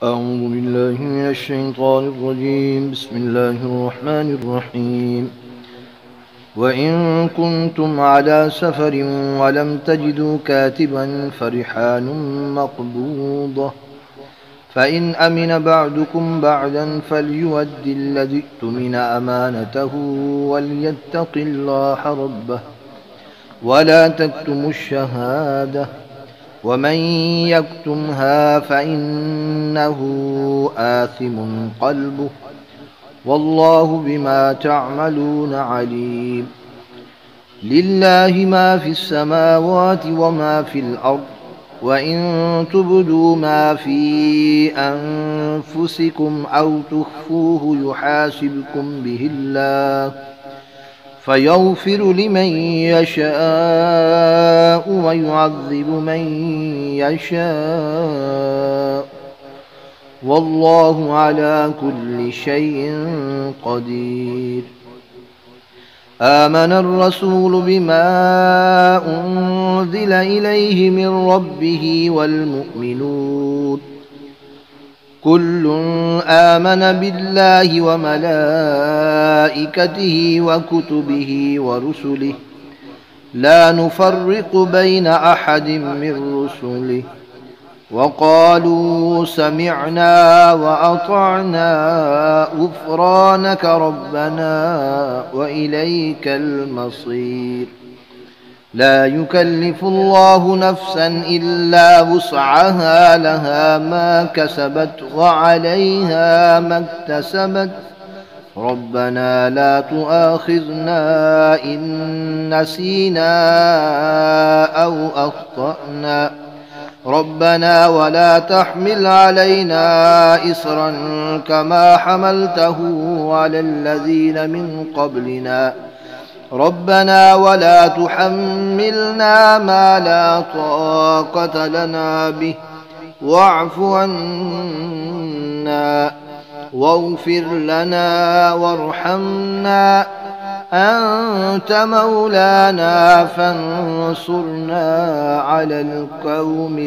أعوذ بالله من الشيطان الرجيم. بسم الله الرحمن الرحيم. وإن كنتم على سفر ولم تجدوا كاتبا فرحان مقبوضة، فإن أمن بعضكم بعدا فليؤد الذي اؤتمن أمانته وليتق الله ربه ولا تكتموا الشهادة، ومن يكتمها فإنه آثم قلبه والله بما تعملون عليم. لله ما في السماوات وما في الأرض، وإن تبدوا ما في أنفسكم أو تخفوه يحاسبكم به الله فيغفر لمن يشاء ويعذب من يشاء، والله على كل شيء قدير. آمن الرسول بما أنزل إليه من ربه والمؤمنون كل آمن بالله وملائكته وكتبه ورسله لا نفرق بين أحد من رسله، وقالوا سمعنا وأطعنا غفرانك ربنا وإليك المصير. لا يكلف الله نفسا إلا وسعها، لها ما كسبت وعليها ما اكتسبت. ربنا لا تؤاخذنا إن نسينا أو أخطأنا، ربنا ولا تحمل علينا إصرا كما حملته على الذين من قبلنا، ربنا ولا تحملنا ما لا طاقة لنا به واعف عنا واغفر لنا وارحمنا أنت مولانا فانصرنا على القوم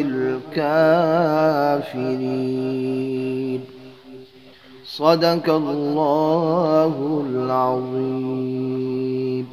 الكافرين. صدق الله العظيم.